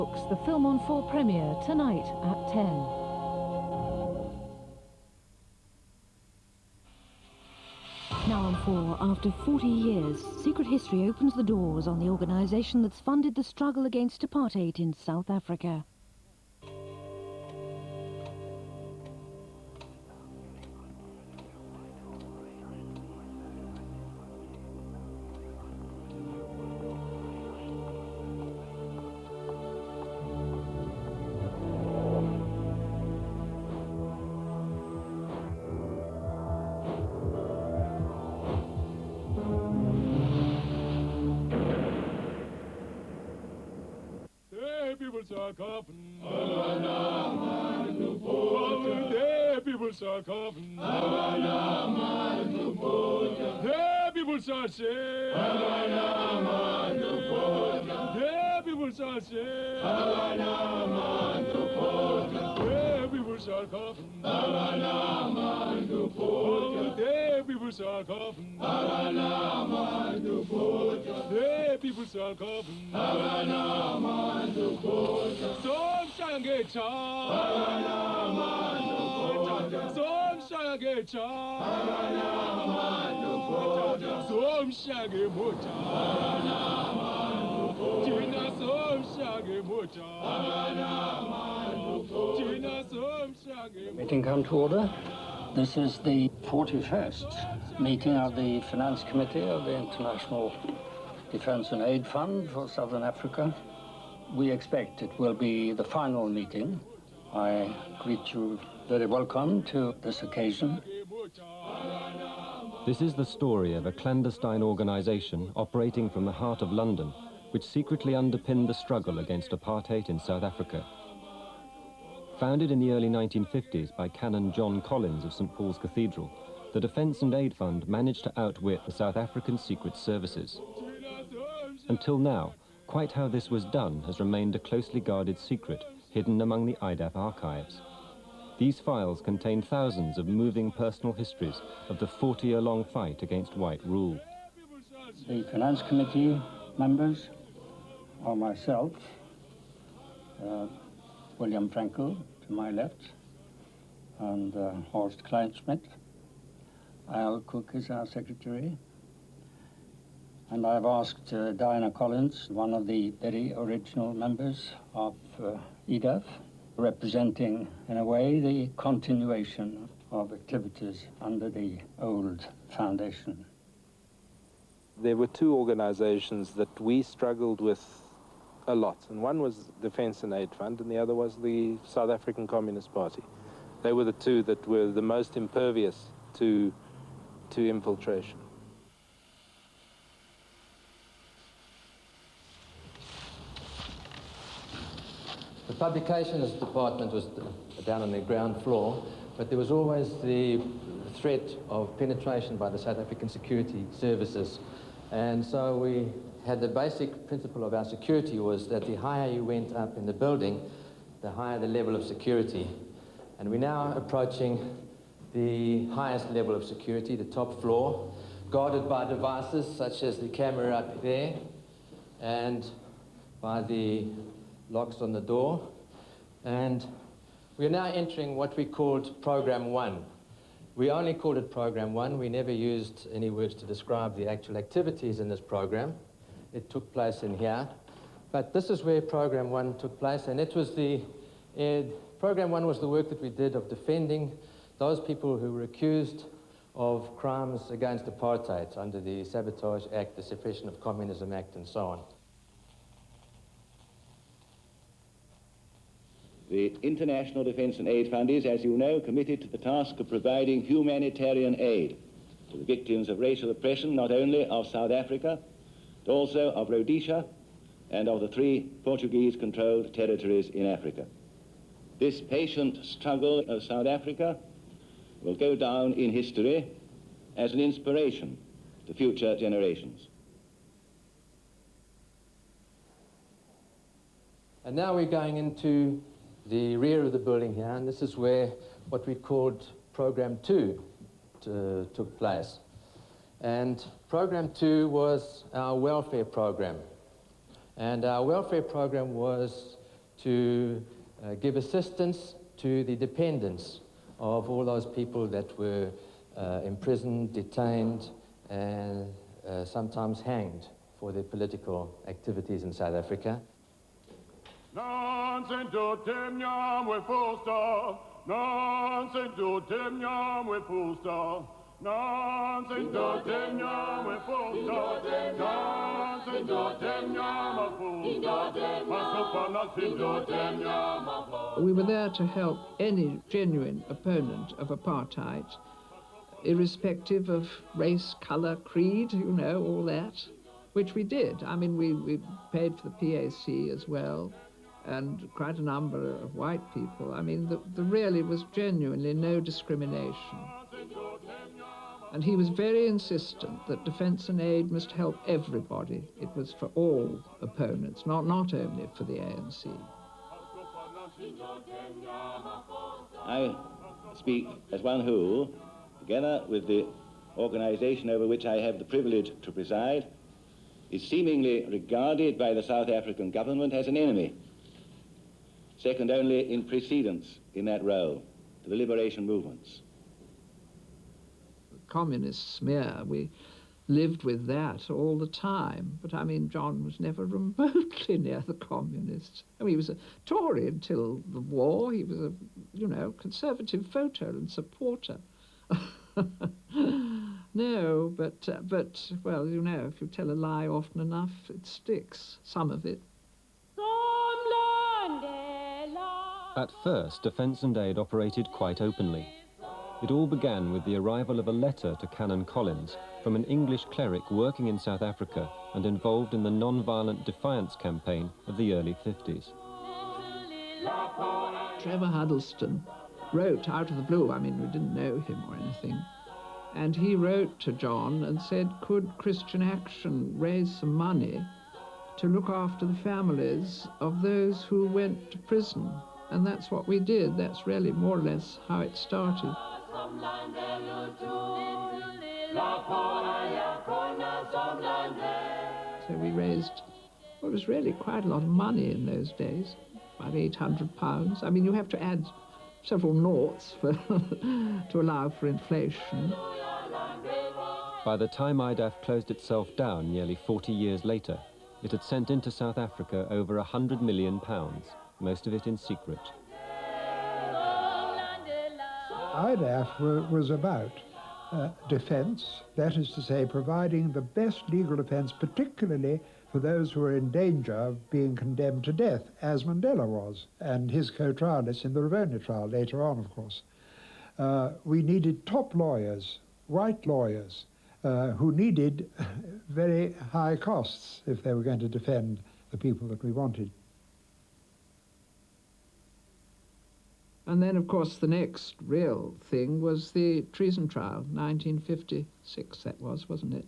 The Film on 4 premiere tonight at 10. Now on 4, after 40 years, Secret History opens the doors on the organisation that's funded the struggle against apartheid in South Africa. Are coughing. People are coughing. People are saying. People are saying. People are coughing. People are coughing. People are coughing. Some get some get Meeting come to order. This is the 41st meeting of the Finance Committee of the International Defence and Aid Fund for Southern Africa. We expect it will be the final meeting. I greet you very welcome to this occasion. This is the story of a clandestine organisation operating from the heart of London, which secretly underpinned the struggle against apartheid in South Africa. Founded in the early 1950s by Canon John Collins of St Paul's Cathedral, the Defence and Aid Fund managed to outwit the South African Secret Services. Until now, quite how this was done has remained a closely guarded secret, hidden among the IDAF archives. These files contain thousands of moving personal histories of the 40-year-long fight against white rule. The Finance Committee members are myself, William Frankel to my left, and Horst Kleinschmidt. Al Cook is our secretary. And I've asked Diana Collins, one of the very original members of IDAF, representing, in a way, the continuation of activities under the old foundation. There were two organizations that we struggled with a lot, and one was Defence and Aid Fund, and the other was the South African Communist Party. They were the two that were the most impervious to infiltration. The publications department was down on the ground floor, but there was always the threat of penetration by the South African security services. And so we had the basic principle of our security was that the higher you went up in the building, the higher the level of security. And we're now approaching the highest level of security, the top floor, guarded by devices such as the camera up there and by the locks on the door. And we are now entering what we called Program 1. We only called it Program 1. We never used any words to describe the actual activities in this program. It took place in here. But this is where Program 1 took place, and it was Program 1 was the work that we did of defending those people who were accused of crimes against apartheid under the Sabotage Act, the Suppression of Communism Act, and so on. The International Defence and Aid Fund is, as you know, committed to the task of providing humanitarian aid to the victims of racial oppression, not only of South Africa, but also of Rhodesia and of the 3 Portuguese-controlled territories in Africa. This patient struggle of South Africa will go down in history as an inspiration to future generations. And now we're going into the rear of the building here, and this is where what we called Program 2 took place. And Program 2 was our welfare program. And our welfare program was to give assistance to the dependents of all those people that were imprisoned, detained, and sometimes hanged for their political activities in South Africa. We were there to help any genuine opponent of apartheid, irrespective of race, colour, creed, you know, all that, which we did. I mean, we paid for the PAC as well, and quite a number of white people. I mean, there really was genuinely no discrimination. And he was very insistent that Defence and Aid must help everybody. It was for all opponents, not only for the ANC. I speak as one who, together with the organisation over which I have the privilege to preside, is seemingly regarded by the South African government as an enemy, second only in precedence in that role to the liberation movements. Communist smear, we lived with that all the time. But I mean, John was never remotely near the communists. I mean, he was a Tory until the war. He was a, you know, conservative voter and supporter. No, but well, you know, if you tell a lie often enough, it sticks, some of it. At first, Defence and Aid operated quite openly. It all began with the arrival of a letter to Canon Collins from an English cleric working in South Africa and involved in the non-violent defiance campaign of the early 50s. Trevor Huddleston wrote out of the blue, I mean, we didn't know him or anything, and he wrote to John and said, could Christian Action raise some money to look after the families of those who went to prison? And that's what we did. That's really more or less how it started. So we raised, well, it was really quite a lot of money in those days, about £800. I mean, you have to add several noughts for to allow for inflation. By the time IDAF closed itself down nearly 40 years later, it had sent into South Africa over £100 million, most of it in secret. IDAF was about defence, that is to say, providing the best legal defence, particularly for those who are in danger of being condemned to death, as Mandela was, and his co-trialists in the Ravoni trial later on, of course. We needed top lawyers, white lawyers, who needed very high costs if they were going to defend the people that we wanted. And then, of course, the next real thing was the treason trial, 1956 that was, wasn't it?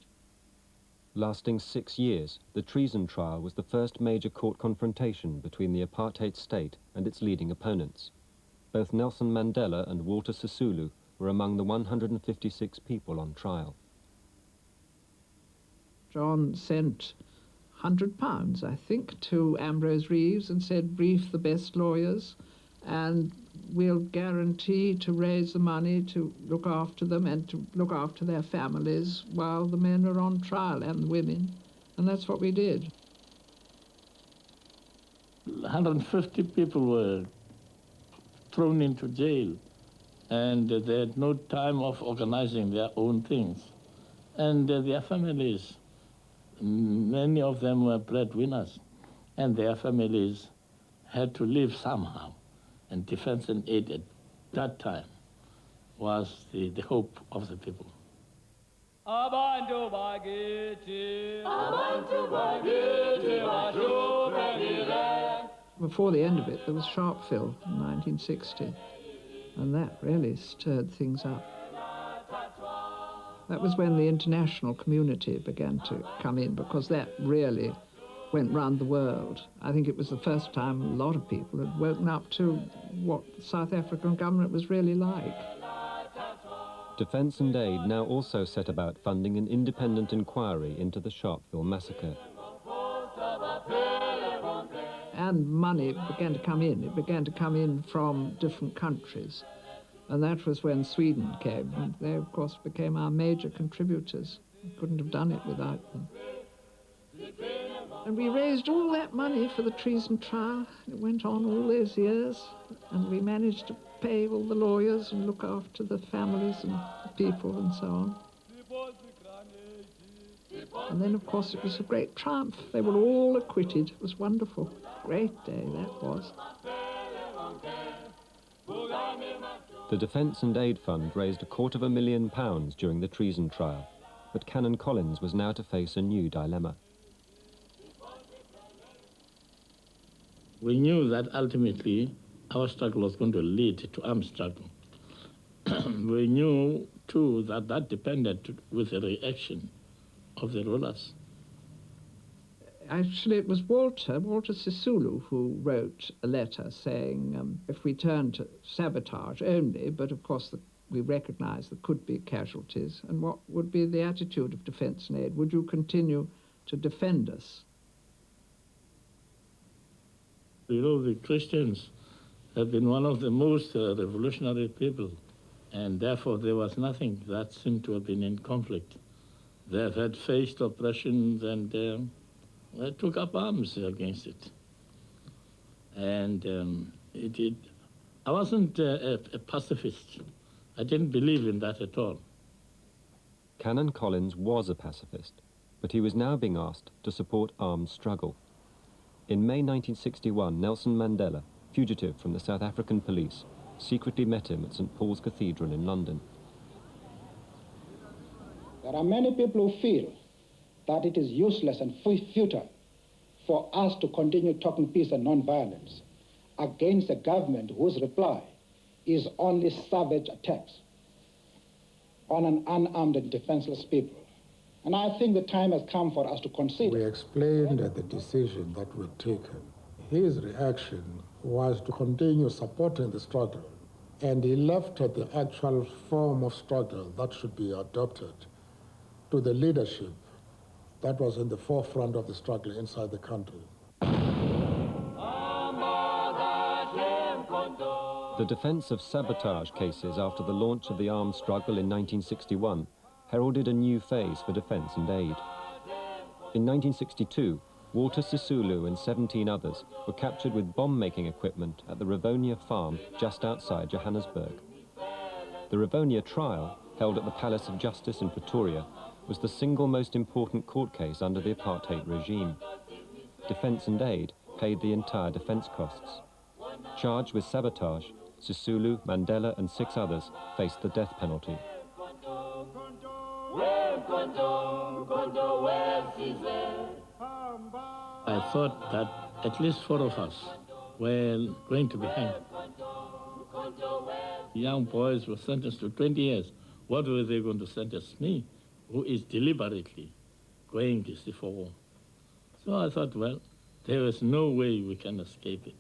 Lasting 6 years, the treason trial was the first major court confrontation between the apartheid state and its leading opponents. Both Nelson Mandela and Walter Sisulu were among the 156 people on trial. John sent £100, I think, to Ambrose Reeves and said, brief the best lawyers, and we'll guarantee to raise the money to look after them and to look after their families while the men are on trial, and the women. And that's what we did. 150 people were thrown into jail, and they had no time of organizing their own things. And their families, many of them were breadwinners, and their families had to live somehow. And Defence and Aid at that time was the hope of the people. Before the end of it, there was Sharpeville in 1960, and that really stirred things up. That was when the international community began to come in, because that really went round the world. I think it was the first time a lot of people had woken up to what the South African government was really like. Defence and Aid now also set about funding an independent inquiry into the Sharpeville massacre. And money began to come in. It began to come in from different countries. And that was when Sweden came. And they, of course, became our major contributors. We couldn't have done it without them. And we raised all that money for the treason trial. It went on all those years. And we managed to pay all the lawyers and look after the families and the people and so on. And then, of course, it was a great triumph. They were all acquitted. It was wonderful. Great day, that was. The Defence and Aid Fund raised £250,000 during the treason trial, but Canon Collins was now to face a new dilemma. We knew that ultimately our struggle was going to lead to armed struggle. We knew, too, that that depended with the reaction of the rulers. Actually, it was Walter Sisulu, who wrote a letter saying if we turn to sabotage only, but of course we recognise there could be casualties, and what would be the attitude of Defence and Aid? Would you continue to defend us? You know, the Christians have been one of the most revolutionary people, and therefore there was nothing that seemed to have been in conflict. They have had faced oppressions and they took up arms against it. And I wasn't a pacifist. I didn't believe in that at all. Canon Collins was a pacifist, but he was now being asked to support armed struggle. In May 1961, Nelson Mandela, fugitive from the South African police, secretly met him at St. Paul's Cathedral in London. There are many people who feel that it is useless and futile for us to continue talking peace and non-violence against a government whose reply is only savage attacks on an unarmed and defenseless people. And I think the time has come for us to consider. We explained the decision that we'd taken. His reaction was to continue supporting the struggle, and he left the actual form of struggle that should be adopted to the leadership that was in the forefront of the struggle inside the country. The defence of sabotage cases after the launch of the armed struggle in 1961 heralded a new phase for Defence and Aid. In 1962, Walter Sisulu and 17 others were captured with bomb-making equipment at the Rivonia farm just outside Johannesburg. The Rivonia trial, held at the Palace of Justice in Pretoria, was the single most important court case under the apartheid regime. Defence and Aid paid the entire defence costs. Charged with sabotage, Sisulu, Mandela and 6 others faced the death penalty. I thought that at least 4 of us were going to be hanged. Young boys were sentenced to 20 years. What were they going to sentence me, who is deliberately going for war? So I thought, well, there is no way we can escape it.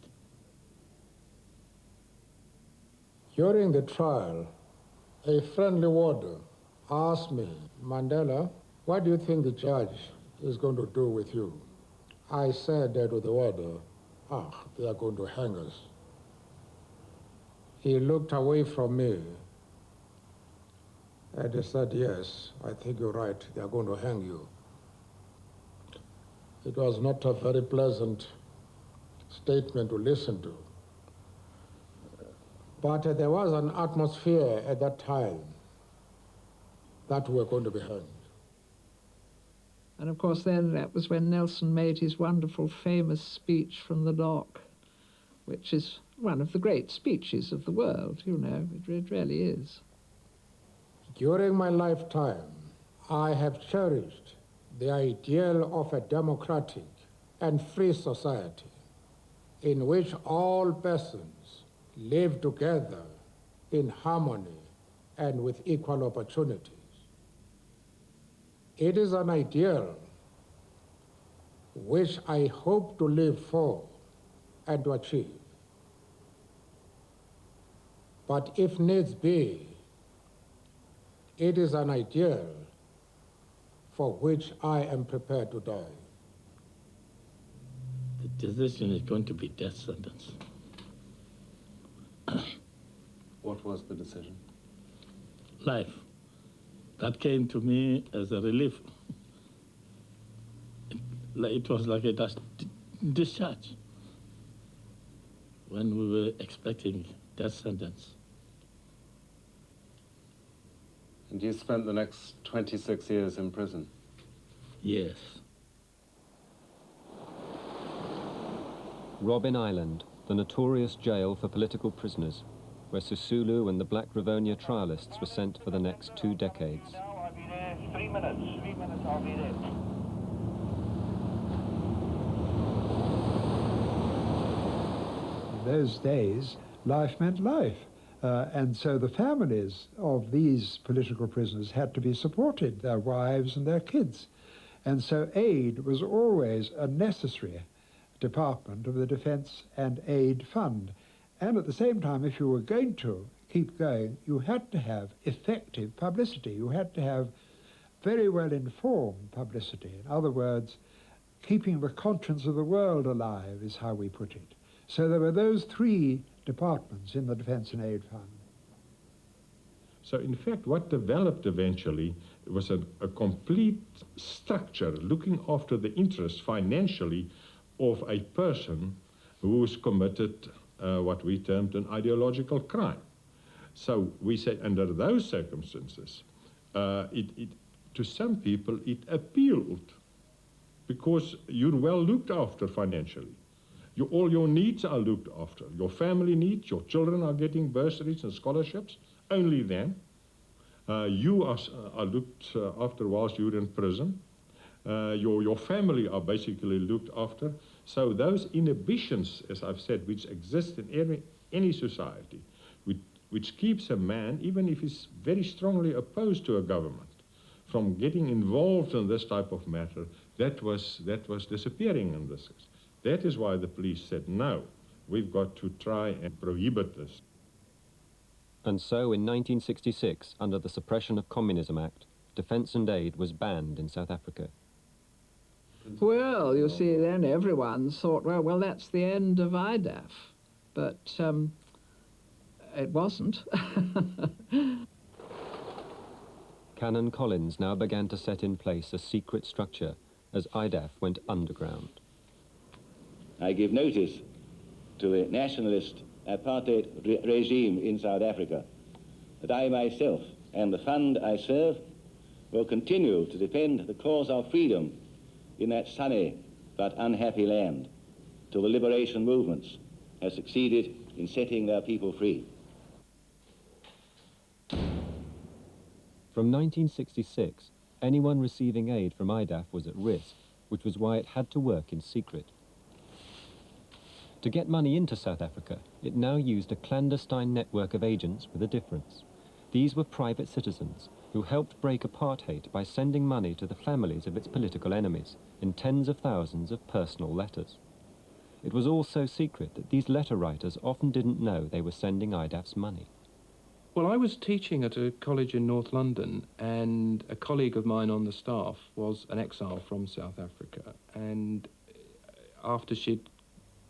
During the trial, a friendly warder asked me, Mandela, what do you think the judge is going to do with you? I said to the warder, they are going to hang us. He looked away from me and he said, yes, I think you're right, they are going to hang you. It was not a very pleasant statement to listen to. But there was an atmosphere at that time that we were going to be hanged. And of course then that was when Nelson made his wonderful famous speech from the dock, which is one of the great speeches of the world, you know, it really is. During my lifetime, I have cherished the ideal of a democratic and free society in which all persons live together in harmony and with equal opportunities. It is an ideal which I hope to live for and to achieve. But if needs be, it is an ideal for which I am prepared to die. The decision is going to be death sentence. What was the decision? Life. That came to me as a relief. It was like a discharge when we were expecting death sentence. And you spent the next 26 years in prison? Yes. Robben Island, the notorious jail for political prisoners, where Sisulu and the Black Rivonia trialists were sent for the next 2 decades. Now I'll be there 3 minutes. 3 minutes I'll be there. In those days, life meant life. And so the families of these political prisoners had to be supported, their wives and their kids. And so aid was always a necessary department of the Defence and Aid Fund. And at the same time, if you were going to keep going, you had to have effective publicity. You had to have very well-informed publicity. In other words, keeping the conscience of the world alive is how we put it. So there were those 3 departments in the Defence and Aid Fund. So in fact, what developed eventually was a complete structure looking after the interests financially of a person who's committed what we termed an ideological crime. So we say under those circumstances, to some people it appealed because you're well looked after financially. All your needs are looked after. Your family needs, your children are getting bursaries and scholarships, only then. You are looked after whilst you're in prison. Your family are basically looked after. So those inhibitions, as I've said, which exist in any society, which keeps a man, even if he's very strongly opposed to a government, from getting involved in this type of matter, that was disappearing in this case. That is why the police said, no, we've got to try and prohibit this. And so in 1966, under the Suppression of Communism Act, defence and aid was banned in South Africa. Well, you see, then everyone thought, well, that's the end of IDAF. But it wasn't. Canon Collins now began to set in place a secret structure as IDAF went underground. I give notice to the nationalist apartheid regime in South Africa that I myself and the fund I serve will continue to defend the cause of freedom in that sunny but unhappy land till the liberation movements have succeeded in setting their people free. From 1966, anyone receiving aid from IDAF was at risk, which was why it had to work in secret. To get money into South Africa, it now used a clandestine network of agents with a difference. These were private citizens who helped break apartheid by sending money to the families of its political enemies in tens of thousands of personal letters. It was all so secret that these letter writers often didn't know they were sending IDAF's money. Well, I was teaching at a college in North London, and a colleague of mine on the staff was an exile from South Africa, and after she'd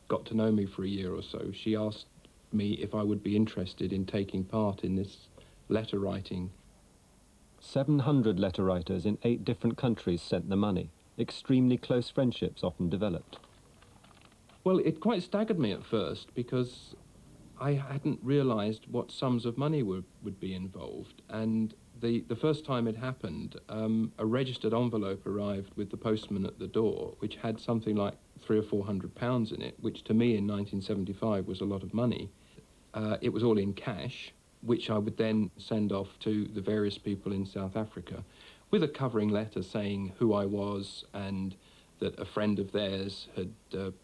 got to know me for a year or so, she asked me if I would be interested in taking part in this letter writing. 700 letter writers in 8 different countries sent the money. Extremely close friendships often developed. Well, it quite staggered me at first because I hadn't realised what sums of money would be involved, and the first time it happened, a registered envelope arrived with the postman at the door, which had something like £300 or £400 in it, which to me in 1975 was a lot of money. It was all in cash, which I would then send off to the various people in South Africa with a covering letter saying who I was and that a friend of theirs had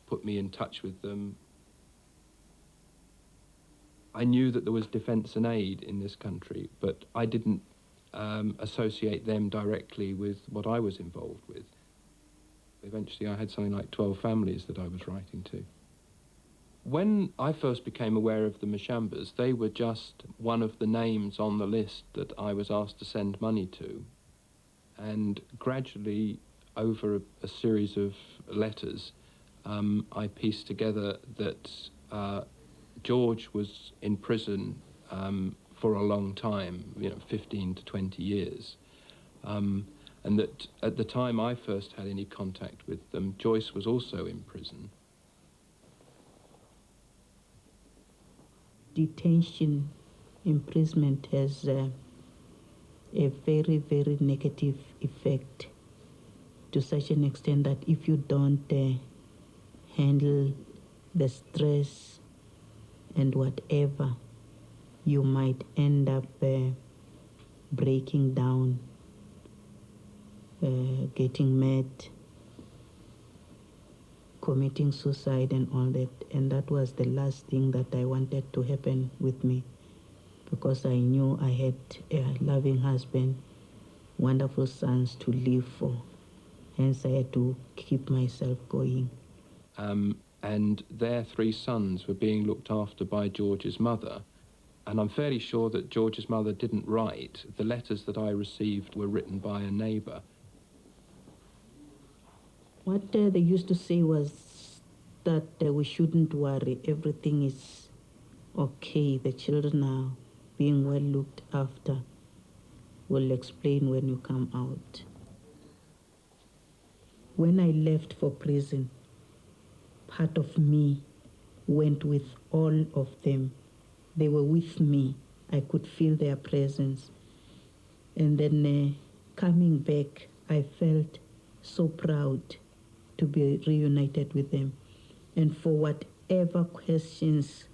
put me in touch with them. I knew that there was defence and aid in this country, but I didn't associate them directly with what I was involved with. Eventually I had something like 12 families that I was writing to. When I first became aware of the Mashambas, they were just one of the names on the list that I was asked to send money to. And gradually, over a series of letters, I pieced together that George was in prison for a long time, 15 to 20 years. And that at the time I first had any contact with them, Joyce was also in prison. Detention, imprisonment has a very, very negative effect, to such an extent that if you don't handle the stress and whatever, you might end up breaking down, getting mad, committing suicide and all that. And that was the last thing that I wanted to happen with me, because I knew I had a loving husband, wonderful sons to live for. Hence I had to keep myself going. And their 3 sons were being looked after by George's mother. And I'm fairly sure that George's mother didn't write. The letters that I received were written by a neighbour. What they used to say was that we shouldn't worry, everything is okay, the children are being well looked after. We'll explain when you come out. When I left for prison, part of me went with all of them. They were with me. I could feel their presence. And then coming back, I felt so proud to be reunited with them. And for whatever questions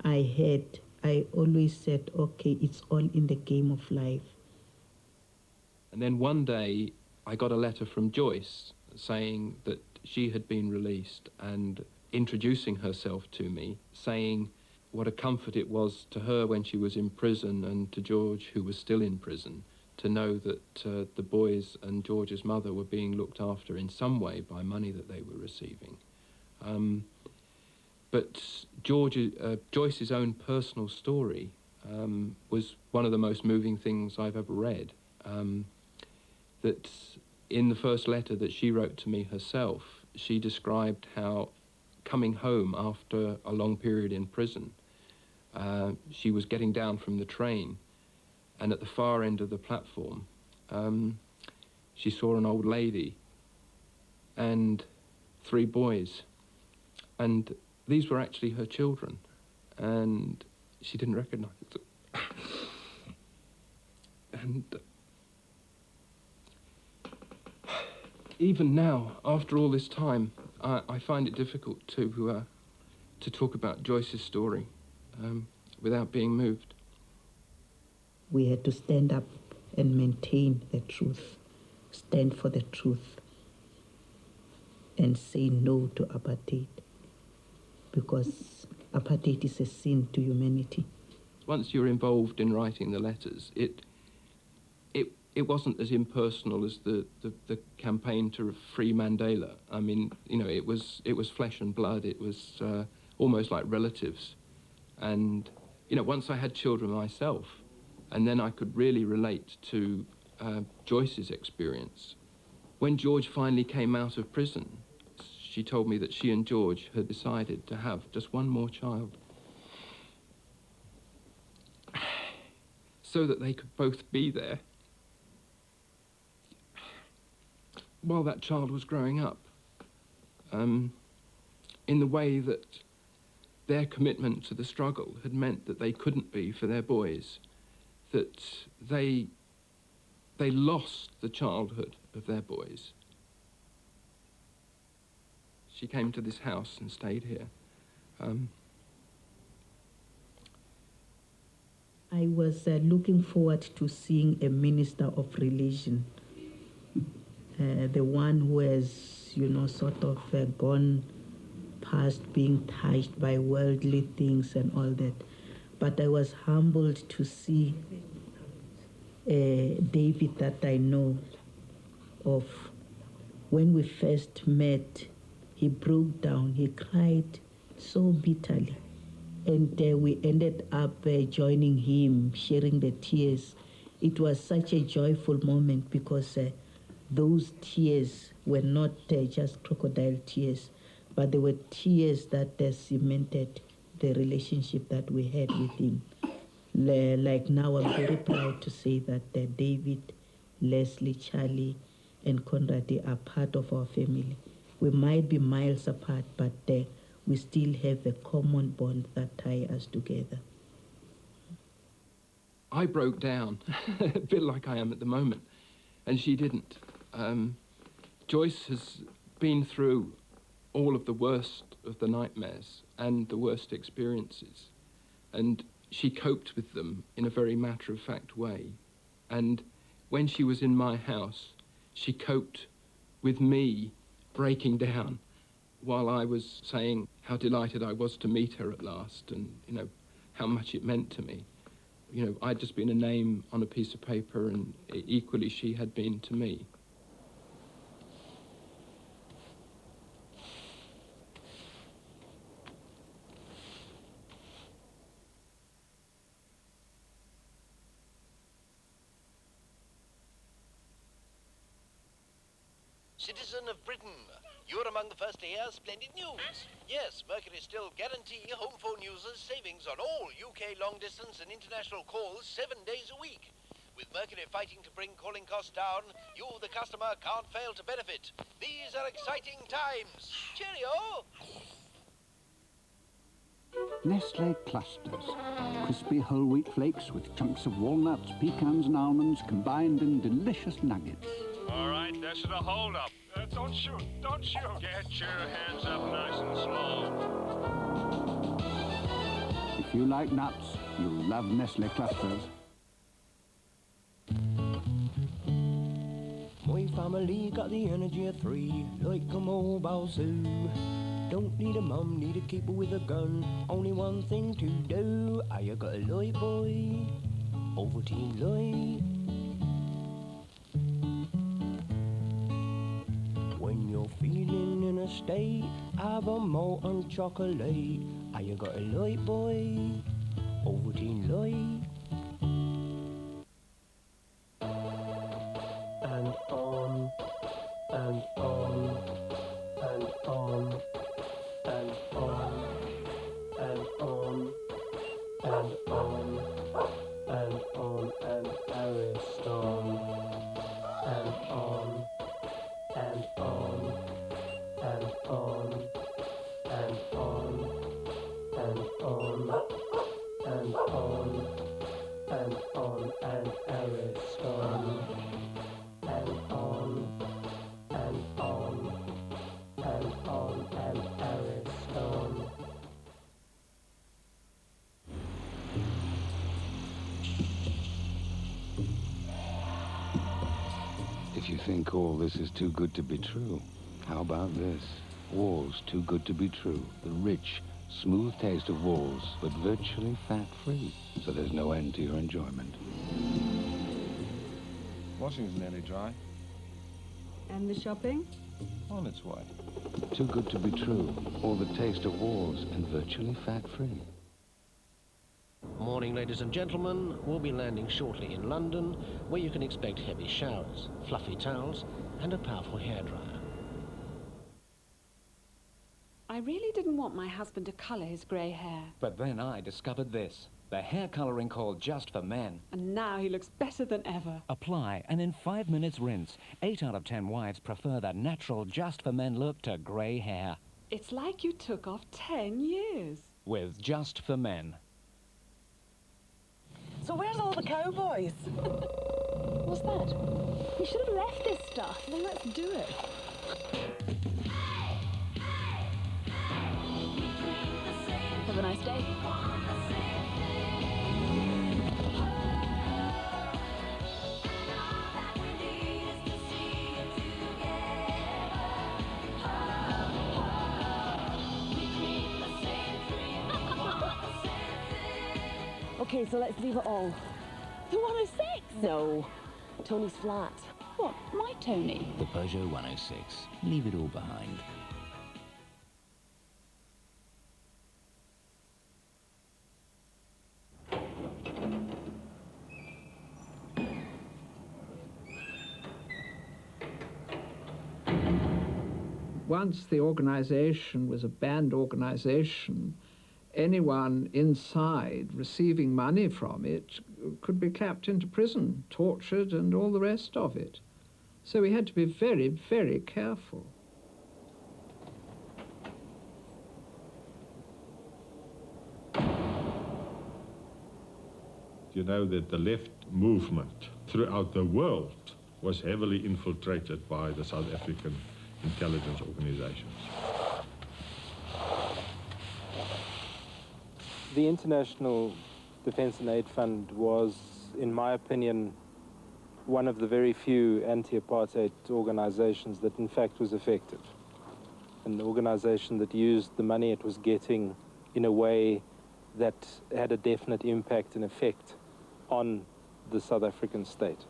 I had, I always said, okay, it's all in the game of life. And then one day, I got a letter from Joyce saying that she had been released and introducing herself to me, saying what a comfort it was to her when she was in prison and to George, who was still in prison, to know that the boys and George's mother were being looked after in some way by money that they were receiving. But Joyce's own personal story was one of the most moving things I've ever read. That in the first letter that she wrote to me herself, she described how coming home after a long period in prison, she was getting down from the train, and at the far end of the platform, she saw an old lady and 3 boys, and these were actually her children, and she didn't recognize them. And even now, after all this time, I find it difficult to talk about Joyce's story without being moved. We had to stand up and maintain the truth, stand for the truth, and say no to apartheid, because apartheid is a sin to humanity. Once you're involved in writing the letters, it wasn't as impersonal as the campaign to free Mandela. I mean, it was flesh and blood. It was almost like relatives. And, once I had children myself, and then I could really relate to Joyce's experience. When George finally came out of prison, she told me that she and George had decided to have just one more child, so that they could both be there while that child was growing up, in the way that their commitment to the struggle had meant that they couldn't be for their boys, that they lost the childhood of their boys. She came to this house and stayed here. I was looking forward to seeing a minister of religion, the one who has, sort of gone past being touched by worldly things and all that. But I was humbled to see David that I know of. When we first met, he broke down, he cried so bitterly. And we ended up joining him, sharing the tears. It was such a joyful moment because those tears were not just crocodile tears, but there were tears that cemented the relationship that we had with him. Like now, I'm very proud to say that David, Leslie, Charlie, and Conrad are part of our family. We might be miles apart, but we still have a common bond that ties us together. I broke down, a bit like I am at the moment, and she didn't. Joyce has been through all of the worst of the nightmares and the worst experiences, and she coped with them in a very matter-of-fact way. And when she was in my house, she coped with me breaking down while I was saying how delighted I was to meet her at last, and, you know, how much it meant to me. You know, I'd just been a name on a piece of paper, and equally she had been to me. Citizen of Britain, you're among the first to hear splendid news. Yes, Mercury still guarantee home phone users savings on all UK long-distance and international calls 7 days a week. With Mercury fighting to bring calling costs down, you, the customer, can't fail to benefit. These are exciting times. Cheerio! Nestle clusters. Crispy whole wheat flakes with chunks of walnuts, pecans and almonds combined in delicious nuggets. All right, that's the hold up. Don't shoot, don't shoot. Get your hands up nice and slow. If you like nuts, you'll love Nestle clusters. My family got the energy of 3, like a mobile zoo. Don't need a mum, need a keeper with a gun. Only one thing to do. You got a light boy, Ovaltine light. When you're feeling in a state, have a molten chocolate. You got a light boy, Ovaltine light. And on, and on, and on, and on, and on, and on, and on, and Ariston, and on, and on, and on, and on, and on, and on, and on, and Ariston. And on, and on, and on, and Ariston. If you think all this is too good to be true, how about this? Walls too good to be true. The rich, smooth taste of walls, but virtually fat-free, so there's no end to your enjoyment. Washing's nearly dry. And the shopping? On its way. Too good to be true. All the taste of walls and virtually fat-free. Morning, ladies and gentlemen. We'll be landing shortly in London, where you can expect heavy showers, fluffy towels, and a powerful hairdryer. I really didn't want my husband to colour his grey hair. But then I discovered this. The hair colouring called Just for Men. And now he looks better than ever. Apply and in 5 minutes rinse. 8 out of 10 wives prefer the natural Just for Men look to grey hair. It's like you took off 10 years. With Just for Men. So where's all the cowboys? What's that? We should have left this stuff. Well, let's do it. Have a nice day. Okay, so let's leave it all. The 106? No, Tony's flat. What, my Tony? The Peugeot 106. Leave it all behind. once the organization was a banned organization, anyone inside receiving money from it could be clapped into prison, tortured, and all the rest of it. So we had to be very, very careful. You know that the left movement throughout the world was heavily infiltrated by the South African intelligence organizations. The International Defence and Aid Fund was, in my opinion, one of the very few anti-apartheid organizations that in fact was effective. An organization that used the money it was getting in a way that had a definite impact and effect on the South African state.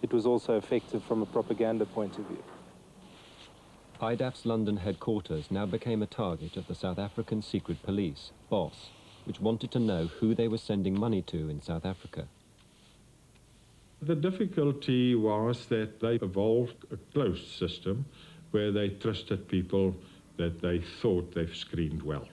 It was also effective from a propaganda point of view. IDAF's London headquarters now became a target of the South African secret police, BOSS, which wanted to know who they were sending money to in South Africa. The difficulty was that they evolved a closed system where they trusted people that they thought they've screened well.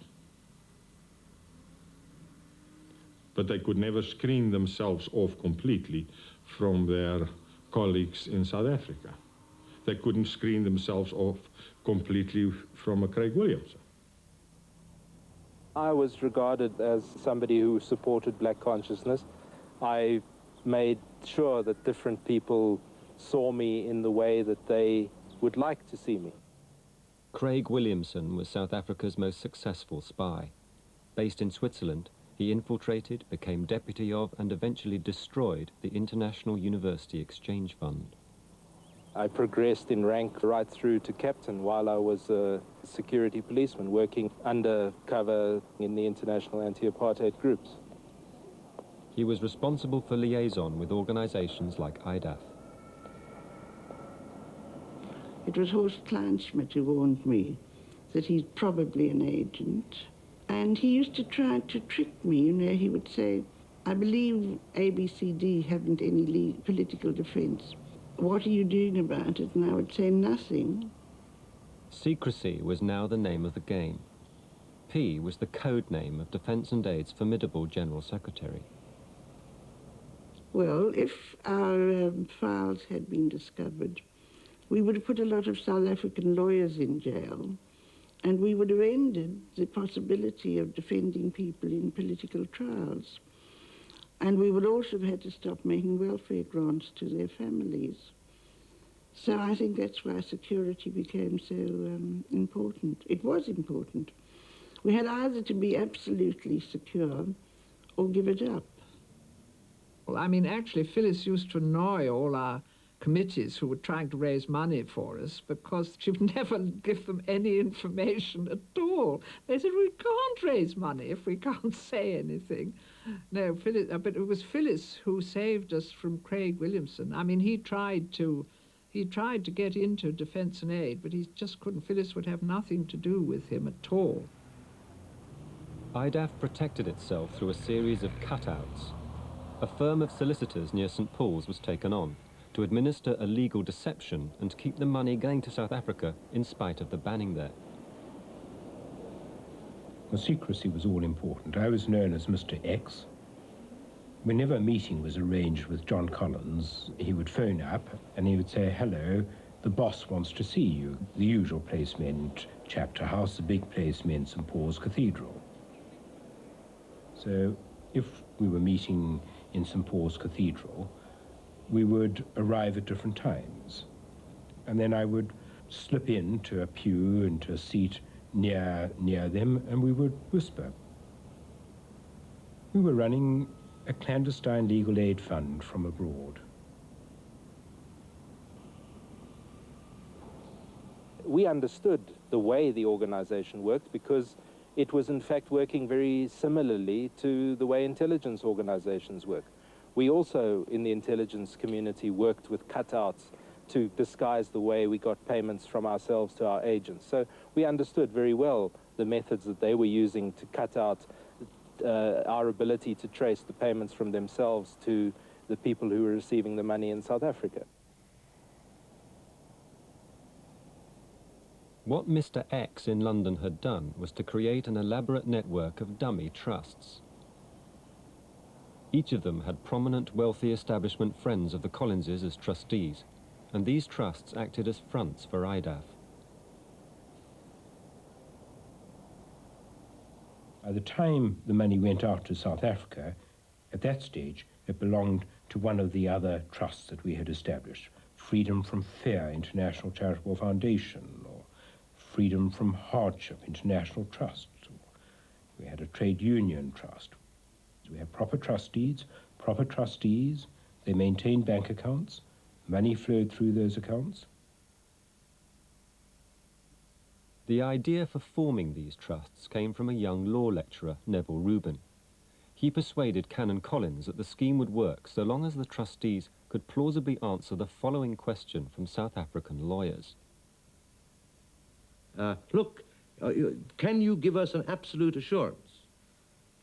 But they could never screen themselves off completely from their colleagues in South Africa. They couldn't screen themselves off completely from a Craig Williamson. I was regarded as somebody who supported black consciousness. I made sure that different people saw me in the way that they would like to see me. Craig Williamson was South Africa's most successful spy. Based in Switzerland, he infiltrated, became deputy of, and eventually destroyed the International University Exchange Fund. I progressed in rank right through to captain while I was a security policeman working undercover in the international anti-apartheid groups. He was responsible for liaison with organizations like IDAF. It was Horst Kleinschmidt who warned me that he's probably an agent. And he used to try to trick me, you know. He would say, I believe ABCD haven't any political defense. What are you doing about it? And I would say nothing. Secrecy was now the name of the game. P was the code name of Defence and Aid's formidable General Secretary. Well, if our files had been discovered, we would have put a lot of South African lawyers in jail, and we would have ended the possibility of defending people in political trials. And we would also have had to stop making welfare grants to their families. So I think that's why security became so important. It was important. We had either to be absolutely secure or give it up. Well, I mean, actually, Phyllis used to annoy all our committees who were trying to raise money for us because she would never give them any information at all. They said, we can't raise money if we can't say anything. No, Phyllis, but it was Phyllis who saved us from Craig Williamson. I mean, he tried to get into Defence and Aid, but he just couldn't. Phyllis would have nothing to do with him at all. IDAF protected itself through a series of cutouts. A firm of solicitors near St. Paul's was taken on to administer a legal deception and keep the money going to South Africa in spite of the banning there. The secrecy was all important. I was known as Mr. X. Whenever a meeting was arranged with John Collins, he would phone up and he would say, hello, the boss wants to see you. The usual place meant Chapter House, the big place meant St. Paul's Cathedral. So if we were meeting in St. Paul's Cathedral, we would arrive at different times. And then I would slip into a pew, into a seat near them, and we would whisper. We were running a clandestine legal aid fund from abroad. We understood the way the organization worked because it was in fact working very similarly to the way intelligence organizations work. We also, in the intelligence community, worked with cutouts to disguise the way we got payments from ourselves to our agents. So we understood very well the methods that they were using to cut out our ability to trace the payments from themselves to the people who were receiving the money in South Africa. What Mr. X in London had done was to create an elaborate network of dummy trusts. Each of them had prominent wealthy establishment friends of the Collinses as trustees, and these trusts acted as fronts for IDAF. By the time the money went out to South Africa, at that stage, it belonged to one of the other trusts that we had established, Freedom from Fear International Charitable Foundation, or Freedom from Hardship International Trust. We had a trade union trust. We had proper trustees, proper trustees. They maintained bank accounts. Money flowed through those accounts. The idea for forming these trusts came from a young law lecturer, Neville Rubin. He persuaded Canon Collins that the scheme would work so long as the trustees could plausibly answer the following question from South African lawyers. Look, can you give us an absolute assurance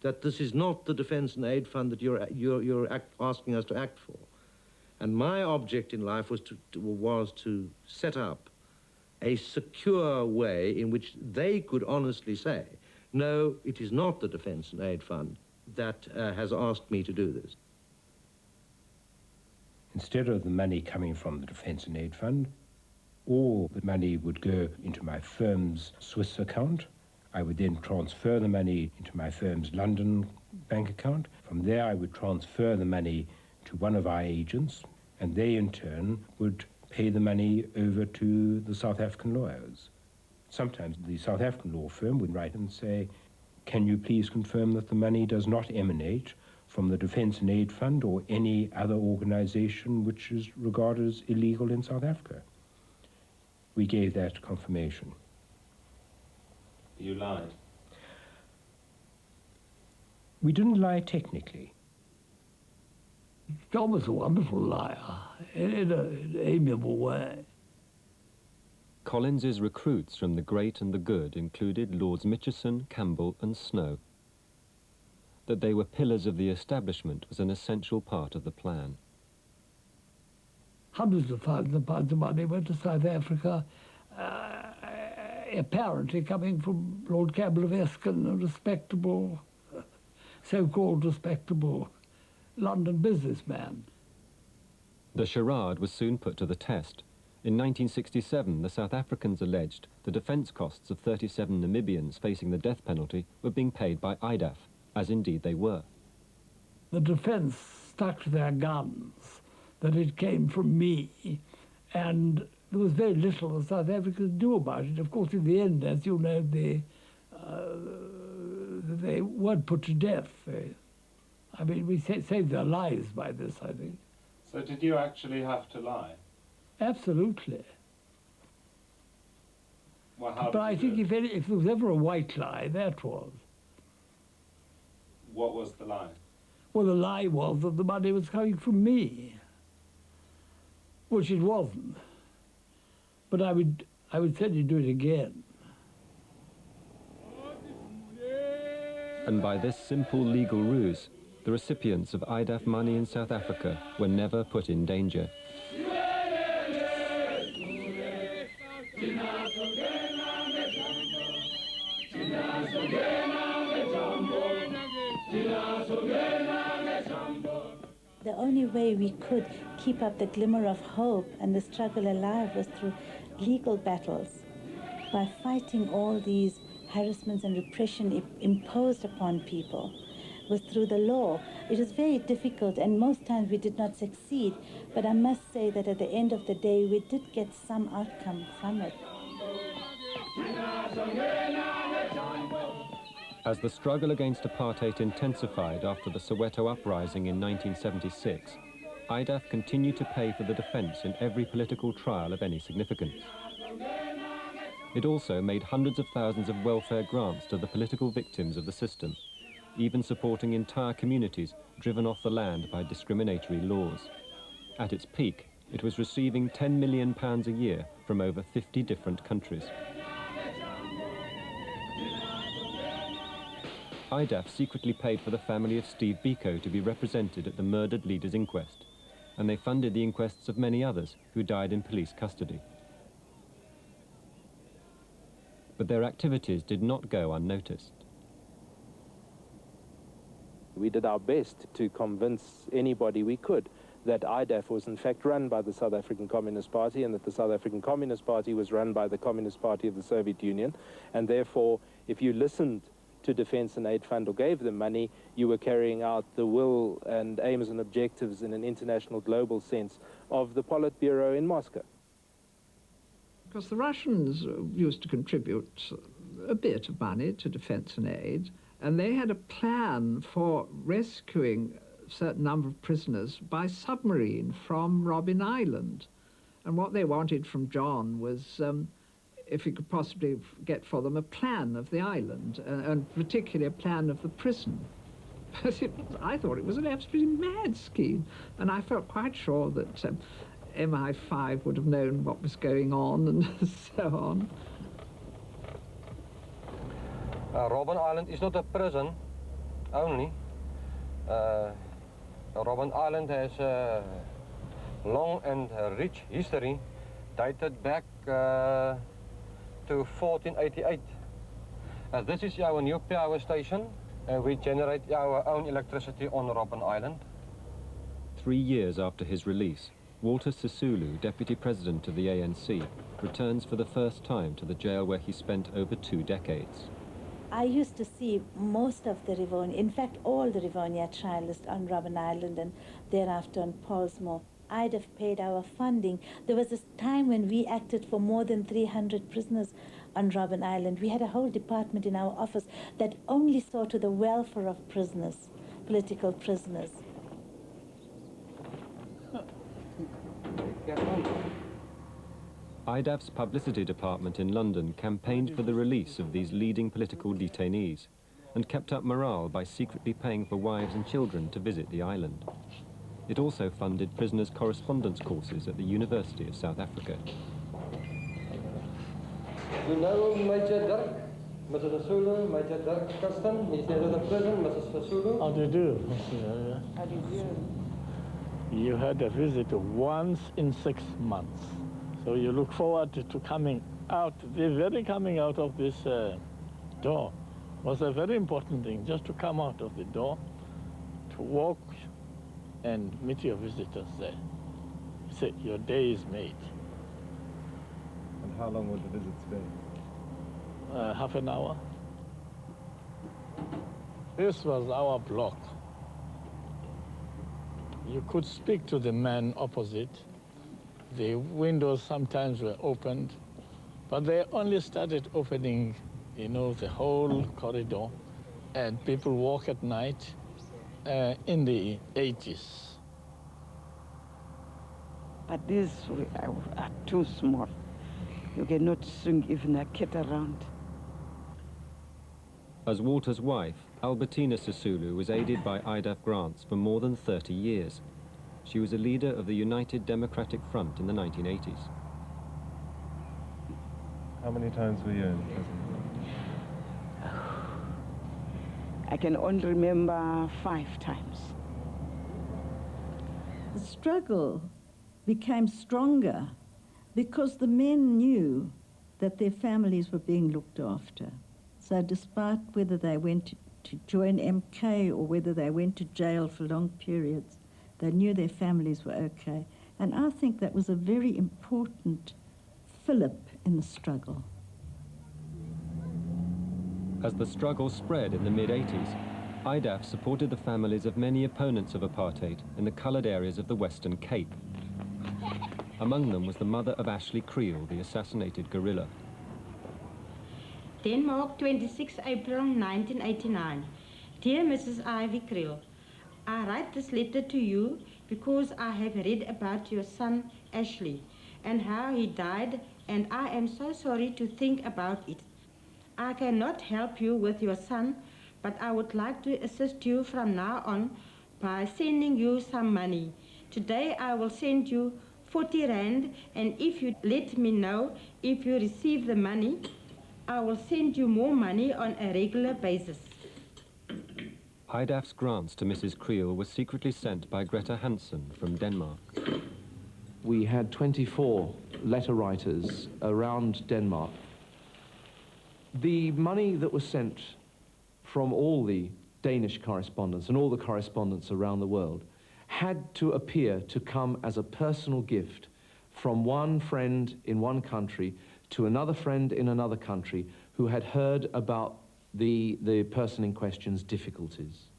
that this is not the Defence and Aid Fund that you're asking us to act for? And my object in life was to set up a secure way in which they could honestly say, no, it is not the Defence and Aid Fund that has asked me to do this. Instead of the money coming from the Defence and Aid Fund, all the money would go into my firm's Swiss account. I would then transfer the money into my firm's London bank account. From there, I would transfer the money to one of our agents, and they in turn would pay the money over to the South African lawyers. Sometimes the South African law firm would write and say, can you please confirm that the money does not emanate from the Defence and Aid Fund or any other organization which is regarded as illegal in South Africa? We gave that confirmation. You lied? We didn't lie technically. John was a wonderful liar, in an amiable way. Collins's recruits from the great and the good included Lords Mitchison, Campbell and Snow. That they were pillars of the establishment was an essential part of the plan. Hundreds of thousands of pounds of money went to South Africa, apparently coming from Lord Campbell of Eskin, a respectable, so-called respectable London businessman. The charade was soon put to the test. In 1967, the South Africans alleged the defence costs of 37 Namibians facing the death penalty were being paid by IDAF, as indeed they were. The defence stuck to their guns, that it came from me, and there was very little the South Africans do about it. Of course, in the end, as you know, they weren't put to death. I mean, we saved their lives by this, I think. So did you actually have to lie? Absolutely. Well, how but I think if there was ever a white lie, that was. What was the lie? Well, the lie was that the money was coming from me, which it wasn't. But I would certainly do it again. And by this simple legal ruse, the recipients of IDAF money in South Africa were never put in danger. The only way we could keep up the glimmer of hope and the struggle alive was through legal battles, by fighting all these harassments and repression imposed upon people. Was through the law. It was very difficult, and most times we did not succeed, but I must say that at the end of the day we did get some outcome from it. As the struggle against apartheid intensified after the Soweto uprising in 1976, IDAF continued to pay for the defence in every political trial of any significance. It also made hundreds of thousands of welfare grants to the political victims of the system, even supporting entire communities driven off the land by discriminatory laws. At its peak, it was receiving £10 million a year from over 50 different countries. IDAF secretly paid for the family of Steve Biko to be represented at the murdered leader's inquest, and they funded the inquests of many others who died in police custody. But their activities did not go unnoticed. We did our best to convince anybody we could that IDAF was in fact run by the South African Communist Party, and that the South African Communist Party was run by the Communist Party of the Soviet Union, and therefore if you listened to Defence and Aid Fund or gave them money, you were carrying out the will and aims and objectives in an international global sense of the Politburo in Moscow. Because the Russians used to contribute a bit of money to defence and aid, and they had a plan for rescuing a certain number of prisoners by submarine from Robben Island. And what they wanted from John was if he could possibly get for them a plan of the island, and particularly a plan of the prison. But I thought it was an absolutely mad scheme, and I felt quite sure that MI5 would have known what was going on and so on. Robben Island is not a prison only. Robben Island has a long and rich history dated back to 1488. This is our new power station. We generate our own electricity on Robben Island. 3 years after his release, Walter Sisulu, deputy president of the ANC, returns for the first time to the jail where he spent over 2 decades. I used to see most of the Rivonia, in fact all the Rivonia trialists on Robben Island and thereafter on Pollsmoor. IDAF paid our funding. There was a time when we acted for more than 300 prisoners on Robben Island. We had a whole department in our office that only saw to the welfare of prisoners, political prisoners. IDAF's publicity department in London campaigned for the release of these leading political detainees and kept up morale by secretly paying for wives and children to visit the island. It also funded prisoners' correspondence courses at the University of South Africa. You know Major Dirk, Mrs. Sisulu, Major Dirk Custom, he's there in the prison, Mrs. Sisulu. How do you do? How do you do? You had a visit once in 6 months. So you look forward to coming out. The very coming out of this door was a very important thing, just to come out of the door, to walk and meet your visitors there. You say, your day is made. And how long would the visits be? Half an hour. This was our block. You could speak to the man opposite. The windows sometimes were opened, but they only started opening, you know, the whole corridor, and people walk at night in the 80s. But these are too small. You cannot swing even a kid around. As Walter's wife, Albertina Sisulu was aided by IDAF grants for more than 30 years. She was a leader of the United Democratic Front in the 1980s. How many times were you in prison? I can only remember 5 times. The struggle became stronger because the men knew that their families were being looked after. So despite whether they went to join MK or whether they went to jail for long periods, they knew their families were okay. And I think that was a very important fillip in the struggle. As the struggle spread in the mid-80s, IDAF supported the families of many opponents of apartheid in the coloured areas of the Western Cape. Among them was the mother of Ashley Creel, the assassinated guerrilla. Denmark, 26 April 1989. Dear Mrs. Ivy Creel, I write this letter to you because I have read about your son Ashley and how he died, and I am so sorry to think about it. I cannot help you with your son, but I would like to assist you from now on by sending you some money. Today I will send you 40 rand, and if you let me know if you receive the money, I will send you more money on a regular basis. IDAF's grants to Mrs. Creel were secretly sent by Greta Hansen from Denmark. We had 24 letter writers around Denmark The money that was sent from all the Danish correspondents and all the correspondents around the world had to appear to come as a personal gift from one friend in one country to another friend in another country who had heard about the person in question's difficulties.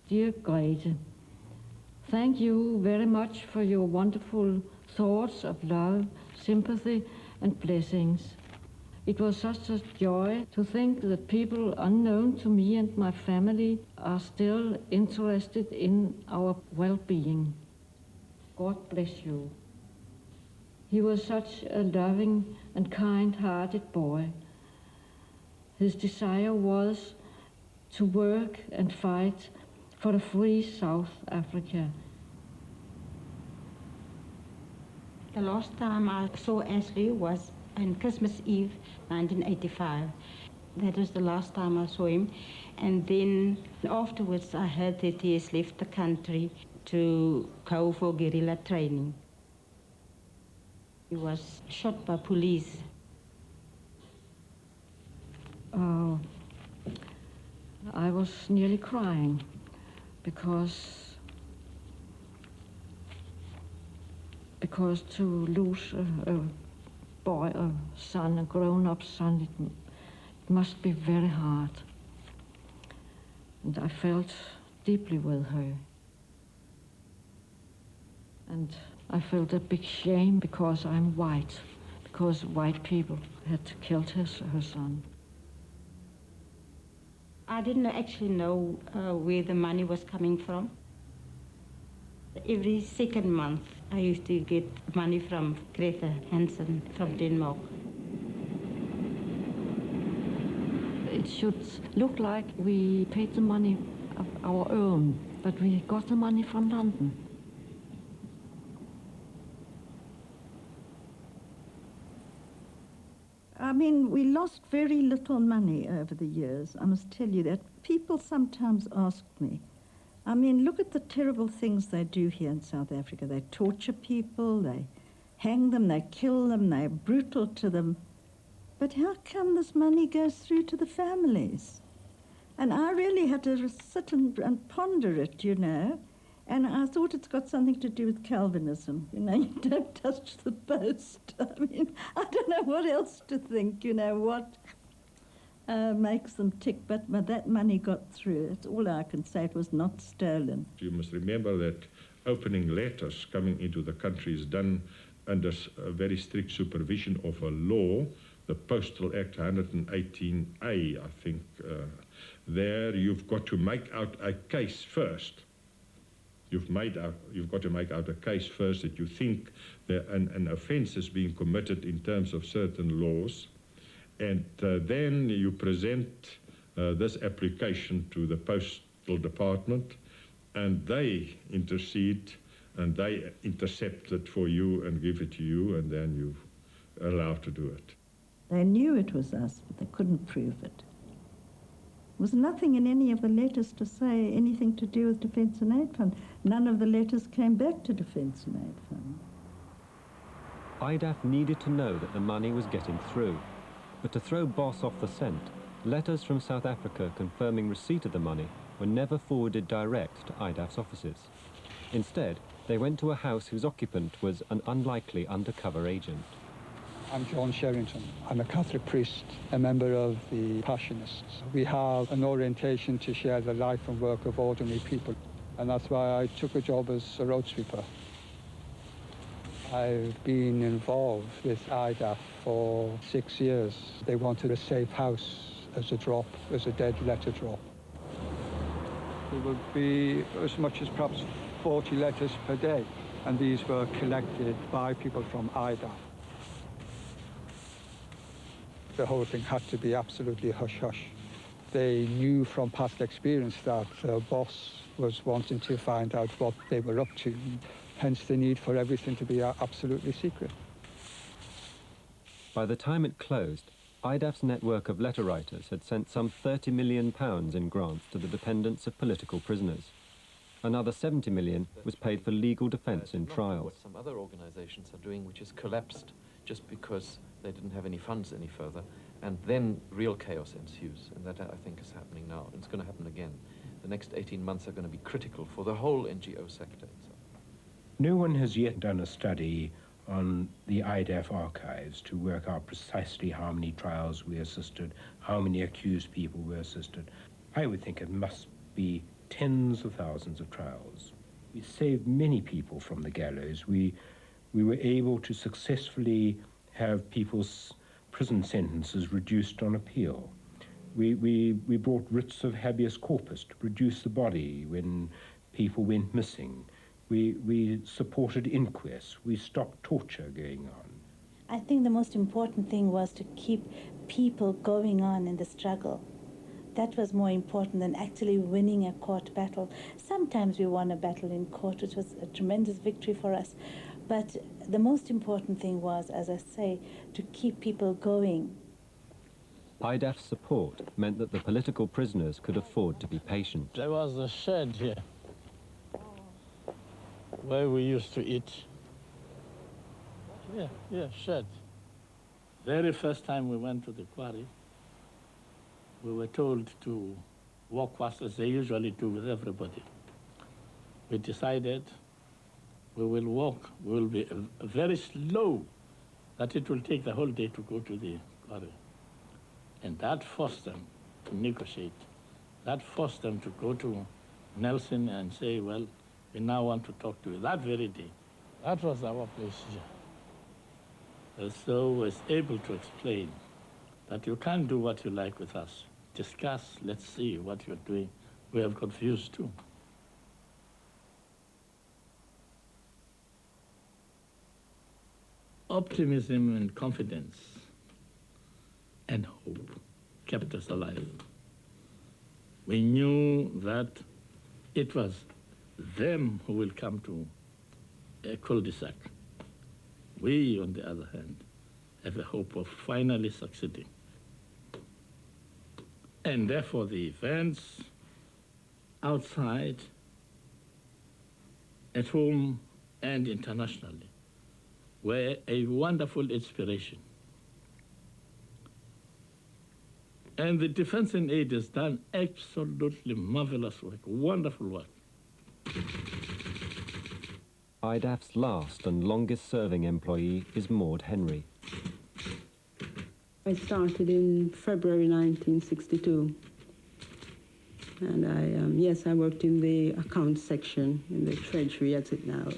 Dear Grete, thank you very much for your wonderful thoughts of love, sympathy, and blessings. It was such a joy to think that people unknown to me and my family are still interested in our well-being. God bless you. He was such a loving and kind-hearted boy. His desire was to work and fight for a free South Africa. The last time I saw Ashley was on Christmas Eve, 1985. That was the last time I saw him. And then afterwards I heard that he has left the country to go for guerrilla training. He was shot by police. Oh, I was nearly crying because to lose a boy, a son, a grown-up son, it must be very hard. And I felt deeply with her. And I felt a big shame because I'm white, because white people had killed her son. I didn't actually know where the money was coming from. Every second month, I used to get money from Greta Hansen from Denmark. It should look like we paid the money of our own, but we got the money from London. I mean, we lost very little money over the years, I must tell you that. People sometimes ask me, I mean, look at the terrible things they do here in South Africa. They torture people, they hang them, they kill them, they're brutal to them. But how come this money goes through to the families? And I really had to sit and ponder it, you know. And I thought it's got something to do with Calvinism. You know, you don't touch the post. I mean, I don't know what else to think, you know, what makes them tick. But that money got through. That's all I can say. It was not stolen. You must remember that opening letters coming into the country is done under a very strict supervision of a law, the Postal Act 118A, I think. There you've got to make out a case first. You've got to make out a case first that you think that an offence is being committed in terms of certain laws, and then you present this application to the Postal Department, and they intercede and they intercept it for you and give it to you, and then you're allowed to do it. They knew it was us, but they couldn't prove it. There was nothing in any of the letters to say anything to do with Defence and Aid Fund. None of the letters came back to Defence and Aid Fund. IDAF needed to know that the money was getting through, but to throw Boss off the scent, letters from South Africa confirming receipt of the money were never forwarded direct to IDAF's offices. Instead, they went to a house whose occupant was an unlikely undercover agent. I'm John Sherrington. I'm a Catholic priest, a member of the Passionists. We have an orientation to share the life and work of ordinary people, and that's why I took a job as a road sweeper. I've been involved with IDAF for 6 years. They wanted a safe house as a drop, as a dead letter drop. There would be as much as perhaps 40 letters per day, and these were collected by people from IDAF. The whole thing had to be absolutely hush-hush. They knew from past experience that the boss was wanting to find out what they were up to, hence the need for everything to be absolutely secret. By the time it closed, IDAF's network of letter writers had sent some £30 million in grants to the dependents of political prisoners. Another 70 million was paid for legal defence in trials. What some other organisations are doing, which has collapsed just because they didn't have any funds any further, and then real chaos ensues, and that I think is happening now, and it's going to happen again. The next 18 months are going to be critical for the whole NGO sector. No one has yet done a study on the IDAF archives to work out precisely how many trials we assisted, how many accused people were assisted. I would think it must be tens of thousands of trials. We saved many people from the gallows. We were able to successfully have people's prison sentences reduced on appeal. We brought writs of habeas corpus to produce the body when people went missing. We supported inquests. We stopped torture going on. I think the most important thing was to keep people going on in the struggle. That was more important than actually winning a court battle. Sometimes we won a battle in court, which was a tremendous victory for us. But the most important thing was, as I say, to keep people going. IDAF's support meant that the political prisoners could afford to be patient. There was a shed here where we used to eat. Yeah, shed. Very first time we went to the quarry, we were told to walk fast as they usually do with everybody. We decided we will walk, we will be very slow, that it will take the whole day to go to the quarry. And that forced them to negotiate. That forced them to go to Nelson and say, well, we now want to talk to you. That very day. That was our place here. And so I was able to explain that you can't do what you like with us. Discuss, let's see what you're doing. We are confused too. Optimism and confidence and hope kept us alive. We knew that it was them who will come to a cul-de-sac. We, on the other hand, have a hope of finally succeeding. And therefore the events outside, at home and internationally, were a wonderful inspiration. And the Defense and Aid has done absolutely marvelous work, wonderful work. IDAF's last and longest-serving employee is Maud Henry. I started in February 1962. And I worked in the accounts section, in the treasury, as it now,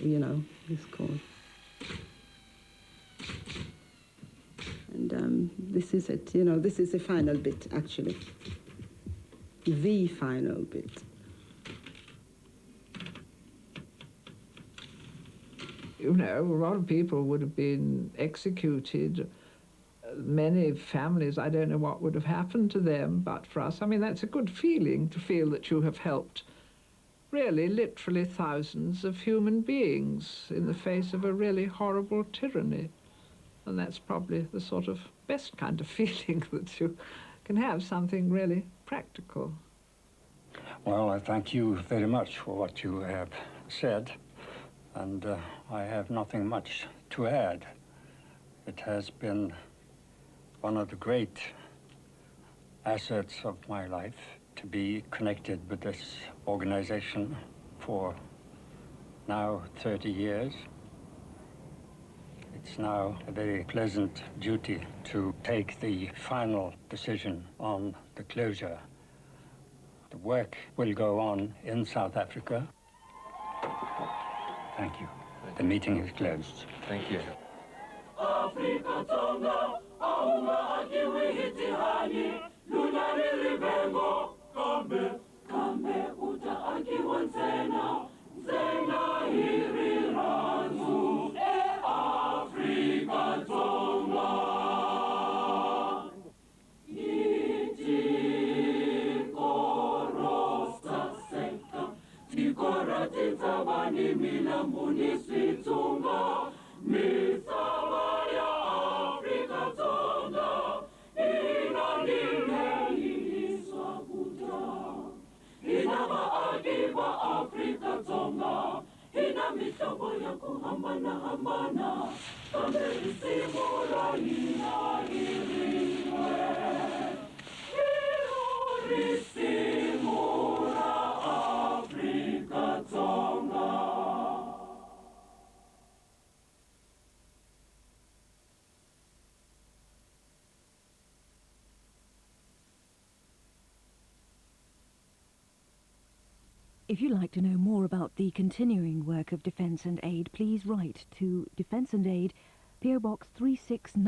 is called. And this is it, this is the final bit, actually. The final bit. A lot of people would have been executed. Many families, I don't know what would have happened to them, but for us, that's a good feeling to feel that you have helped really, literally thousands of human beings in the face of a really horrible tyranny. And that's probably the sort of best kind of feeling that you can have, something really practical. Well, I thank you very much for what you have said, and I have nothing much to add. It has been one of the great assets of my life to be connected with this organization for now 30 years. It's now a very pleasant duty to take the final decision on the closure. The work will go on in South Africa. Thank you. The meeting is closed. Thank you. Afrika Tonga, aunga akiwi hitihani, lunari ribengo, kambe uta akiwa nzena hiri ranzu, Afrika Tonga. Itikorosa seka, tikora titabani milambuni situnga, Misaba ya Afrika Tonga, inanile iswakuta. Inaba akiba Afrika Tonga, mihlobo ya kuhambana hambana kambe risimo ra hina iriwe risimo ra Afrika Dzonga. If you'd like to know more about the continuing work of Defence and Aid, please write to Defence and Aid, PO Box 369.